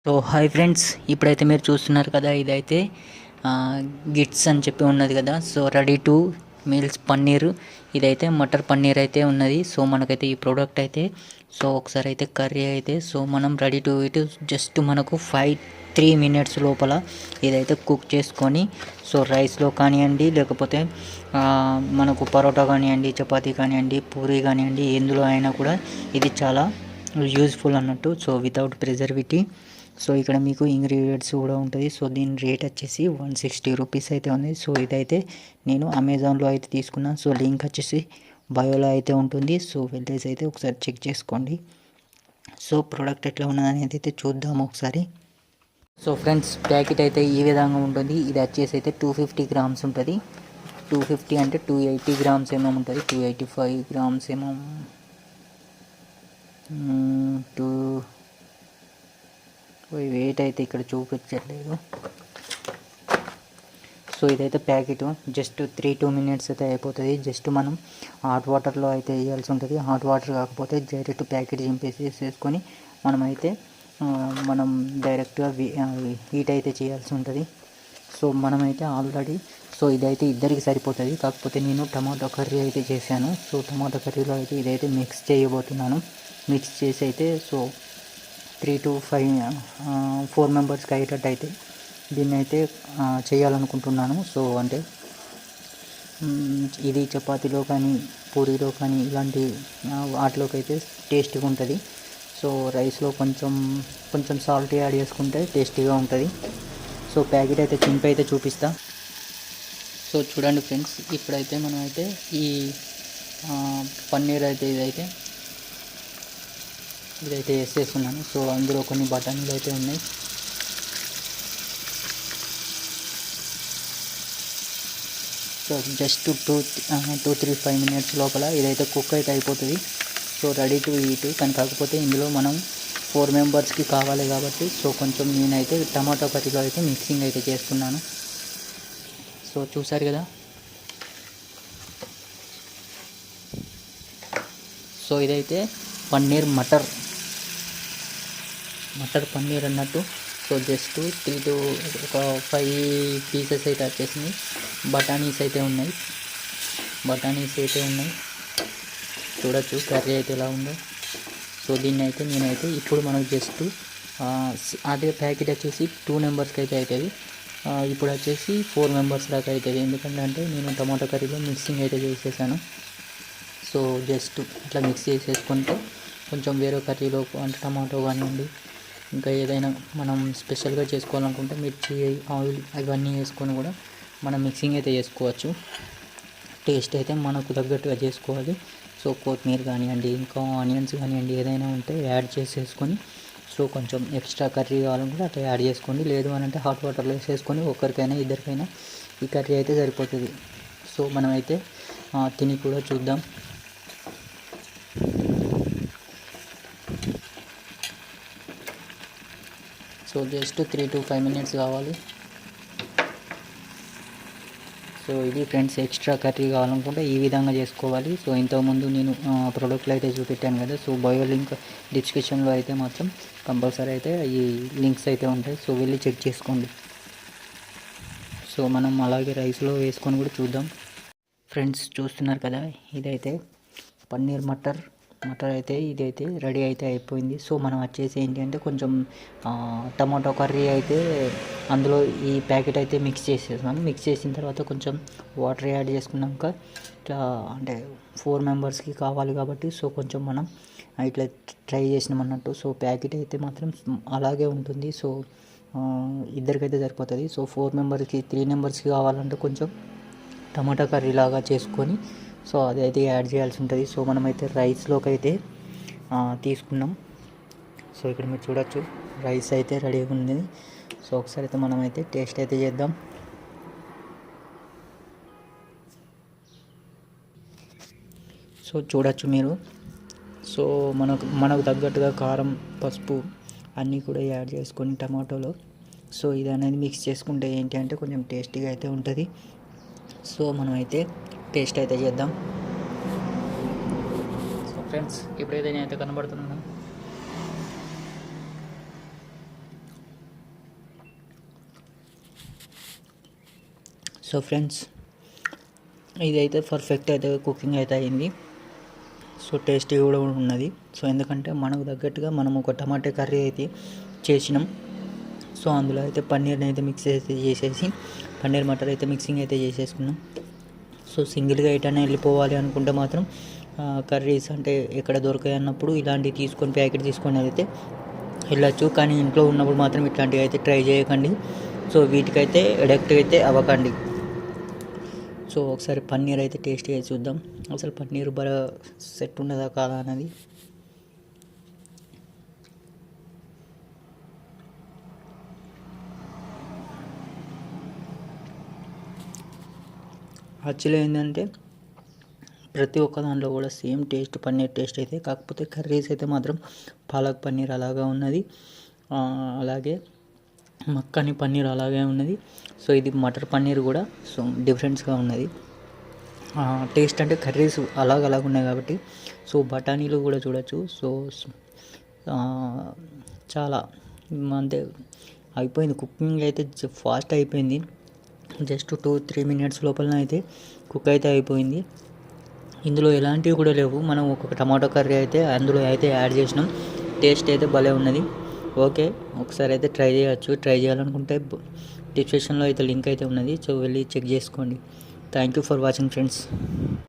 So hi friends, ఇప్పుడైతే మీరు చూస్తున్నారు కదా, ఇదైతే గిట్స్ అని చెప్పి ఉన్నది కదా. So ready to meals paneer, ఇదైతే మటర్ పన్నీర్ అయితే ఉన్నది. సో మనకైతే ఈ ప్రోడక్ట్ అయితే సో ఒకసారి అయితే కర్రీ అయితే సో మనం రెడీ టు ఇట్ జస్ట్ మనకు 3 minutes లోపల ఇదైతే కుక్ చేసుకొని సో రైస్లో కానివ్వండి, లేకపోతే మనకు పరోటా కానివ్వండి, చపాతీ కానివ్వండి, పూరీ కానివ్వండి, ఎందులో అయినా కూడా ఇది చాలా యూజ్ఫుల్ అన్నట్టు. So without preservative. సో ఇక్కడ మీకు ఇంగ్రీడియంట్స్ కూడా ఉంటుంది. సో దీని రేట్ వచ్చేసి 160 రూపీస్ అయితే ఉంది. సో ఇదైతే నేను అమెజాన్లో అయితే తీసుకున్నాను. సో లింక్ వచ్చేసి బయోలో అయితే ఉంటుంది. సో వెళ్ళేసి అయితే ఒకసారి చెక్ చేసుకోండి. సో ప్రోడక్ట్ ఎట్లా ఉన్నది అనేది అయితే చూద్దాము ఒకసారి. సో ఫ్రెండ్స్, ప్యాకెట్ అయితే ఈ విధంగా ఉంటుంది. ఇది వచ్చేసి అయితే 250 grams ఉంటుంది. 250 అంటే 280 grams ఏమో ఉంటుంది. 285 grams ఏమో, వెయిట్ అయితే ఇక్కడ చూపించట్లేదు. సో ఇదైతే ప్యాకెట్ జస్ట్ 2 minutes అయితే అయిపోతుంది. జస్ట్ మనం హాట్ వాటర్లో అయితే వేయాల్సి ఉంటుంది. హాట్ వాటర్ కాకపోతే డైరెక్ట్ ప్యాకెట్ వేసుకొని మనం డైరెక్ట్గా హీట్ అయితే చేయాల్సి ఉంటుంది. సో మనమైతే ఆల్రెడీ సో ఇదైతే ఇద్దరికి సరిపోతుంది. కాకపోతే నేను టమాటో కర్రీ అయితే చేశాను. సో టమాటో కర్రీలో అయితే ఇదైతే మిక్స్ చేయబోతున్నాను. మిక్స్ చేసి అయితే సో 3 to 4 మెంబర్స్కి అయ్యేటట్టు అయితే దీన్ని అయితే చేయాలనుకుంటున్నాను. సో అంటే ఇది చపాతీలో కానీ, పూరీలో కానీ, ఇలాంటి వాటిలోకి అయితే టేస్టీగా ఉంటుంది. సో రైస్లో కొంచెం సాల్ట్ యాడ్ చేసుకుంటే టేస్టీగా ఉంటుంది. సో ప్యాకెట్ అయితే చింపి అయితే చూపిస్తా. సో చూడండి ఫ్రెండ్స్, ఇప్పుడైతే మనం అయితే ఈ పన్నీర్ అయితే ఇదైతే వేసేస్తున్నాను. సో అందులో కొన్ని బఠానీలు అయితే ఉన్నాయి. సో జస్ట్ 2-3-5 minutes లోపల ఇదైతే కుక్ అయితే అయిపోతుంది. So ready to eat. కానీ కాకపోతే ఇందులో మనం 4 మెంబర్స్కి కావాలి కాబట్టి సో కొంచెం నేనైతే టమాటో కర్రీలో అయితే మిక్సింగ్ అయితే చేస్తున్నాను. సో చూసారు కదా. సో ఇదైతే మటర్ పన్నీర్ అన్నట్టు. సో జస్ట్ 3 to 5 pieces అయితే వచ్చేసినాయి. బఠానీస్ అయితే ఉన్నాయి. చూడొచ్చు కర్రీ అయితే ఎలా ఉందో. సో దీన్ని అయితే నేనైతే ఇప్పుడు మనకు జస్ట్ అదే ప్యాకెట్ వచ్చేసి 2 మెంబర్స్కి అయితే అవుతుంది. ఇప్పుడు వచ్చేసి 4 మెంబర్స్ దాకా అవుతుంది. ఎందుకంటే నేను టమాటో కర్రీలో మిక్సింగ్ అయితే చేసేసాను. సో జస్ట్ ఇట్లా మిక్స్ చేసేసుకుంటే కొంచెం వేరే కర్రీలో అంటే టమాటో కానివ్వండి, ఇంకా ఏదైనా మనం స్పెషల్గా చేసుకోవాలనుకుంటే మిర్చి, ఆయిల్ అవన్నీ వేసుకొని కూడా మనం మిక్సింగ్ అయితే చేసుకోవచ్చు. టేస్ట్ అయితే మనకు తగ్గట్టుగా చేసుకోవాలి. సో కొత్తిమీర కానివ్వండి, ఇంకా ఆనియన్స్ కానివ్వండి, ఏదైనా ఉంటే యాడ్ చేసేసుకొని సో కొంచెం ఎక్స్ట్రా కర్రీ కావాలనుకుంటే అట్లా యాడ్ చేసుకోండి. లేదు అని అంటే హాట్ వాటర్లో వేసేసుకొని ఒకరికైనా ఇద్దరికైనా ఈ కర్రీ అయితే సరిపోతుంది. సో మనమైతే తిని కూడా చూద్దాం. సో జస్ట్ 3 to 5 minutes కావాలి. సో ఇది ఫ్రెండ్స్, ఎక్స్ట్రా కర్రీ కావాలనుకుంటే ఈ విధంగా చేసుకోవాలి. సో ఇంతకుముందు నేను ప్రోడక్ట్లు అయితే చూపెట్టాను కదా. సో బయో లింక్ డిస్క్రిప్షన్లో అయితే మాత్రం కంపల్సరీ అయితే ఈ లింక్స్ అయితే ఉంటాయి. సో వెళ్ళి చెక్ చేసుకోండి. సో మనం అలాగే రైస్లో వేసుకొని కూడా చూద్దాం. ఫ్రెండ్స్ చూస్తున్నారు కదా, ఇదైతే పన్నీర్ మటర్ అయితే ఇదైతే రెడీ అయితే అయిపోయింది. సో మనం వచ్చేసి ఏంటి అంటే కొంచెం టమాటో కర్రీ అయితే అందులో ఈ ప్యాకెట్ అయితే మిక్స్ చేసేసాను. మిక్స్ చేసిన తర్వాత కొంచెం వాటర్ యాడ్ చేసుకున్నాక ఇట్లా అంటే 4 మెంబర్స్కి కావాలి కాబట్టి సో కొంచెం మనం ఇట్లా ట్రై చేసినాం అన్నట్టు. సో ప్యాకెట్ అయితే మాత్రం అలాగే ఉంటుంది. సో ఇద్దరికైతే సరిపోతుంది. సో 4 మెంబర్స్కి 3 మెంబర్స్కి కావాలంటే కొంచెం టమాటా కర్రీ లాగా చేసుకొని సో అదైతే యాడ్ చేయాల్సి ఉంటుంది. సో మనమైతే రైస్లోకి అయితే తీసుకున్నాం. సో ఇక్కడ మీరు చూడొచ్చు రైస్ అయితే రెడీగా ఉంది. సో ఒకసారి అయితే మనమైతే టేస్ట్ అయితే చేద్దాం. సో చూడొచ్చు మీరు. సో మనకు తగ్గట్టుగా కారం, పసుపు అన్నీ కూడా యాడ్ చేసుకొని టమాటోలో సో ఇది అనేది మిక్స్ చేసుకుంటే ఏంటి అంటే కొంచెం టేస్టీగా అయితే ఉంటుంది. సో మనమైతే టేస్ట్ అయితే చేద్దాం. సో ఫ్రెండ్స్, ఇప్పుడైతే నేనైతే కనబడుతున్నాను. సో ఫ్రెండ్స్, ఇదైతే పర్ఫెక్ట్ అయితే కుకింగ్ అయితే అయింది. సో టేస్టీ కూడా ఉన్నది. సో ఎందుకంటే మనకు తగ్గట్టుగా మనం ఒక టమాటా కర్రీ అయితే చేసినాం. సో అందులో అయితే పన్నీర్ని అయితే మిక్స్ అయితే చేసేసి పన్నీర్ మటర్ అయితే మిక్సింగ్ అయితే చేసేసుకున్నాం. సో సింగిల్గా ఎటైనా వెళ్ళిపోవాలి అనుకుంటే మాత్రం కర్రీస్ అంటే ఎక్కడ దొరకాయి అన్నప్పుడు ఇలాంటివి తీసుకొని ప్యాకెట్ తీసుకొని అయితే వెళ్ళచ్చు. కానీ ఇంట్లో ఉన్నప్పుడు మాత్రం ఇట్లాంటివి అయితే ట్రై చేయకండి. సో వీటికైతే అడిక్ట్ అయితే అవ్వకండి. సో ఒకసారి పన్నీర్ అయితే టేస్ట్ చేసి చూద్దాం, అసలు పన్నీర్ బాగా సెట్ ఉన్నదా కాదా అన్నది. యాక్చువల్లీ ఏంటంటే ప్రతి ఒక్క దాంట్లో కూడా సేమ్ టేస్ట్ పన్నీర్ టేస్ట్ అయితే, కాకపోతే కర్రీస్ అయితే మాత్రం పాలక్ పన్నీర్ అలాగా ఉన్నది, అలాగే మక్కని పన్నీర్ అలాగే ఉన్నది. సో ఇది మటర్ పన్నీర్ కూడా సో డిఫరెన్స్గా ఉన్నది. టేస్ట్ అంటే కర్రీస్ అలాగ ఉన్నాయి కాబట్టి. సో బఠానీలు కూడా చూడొచ్చు. సో చాలా అంతే అయిపోయింది. కుకింగ్ అయితే ఫాస్ట్ అయిపోయింది. జస్ట్ 2-3 మినిట్స్ లోపల అయితే కుక్ అయితే అయిపోయింది. ఇందులో ఎలాంటివి కూడా లేవు. మనం ఒక టమాటో కర్రీ అయితే అందులో అయితే యాడ్ చేసినాం. టేస్ట్ అయితే భలే ఉన్నది. ఓకే, ఒకసారి అయితే ట్రై చేయొచ్చు. ట్రై చేయాలనుకుంటే డిస్క్రిప్షన్లో అయితే లింక్ అయితే ఉన్నది. సో వెళ్ళి చెక్ చేసుకోండి. Thank you for watching friends.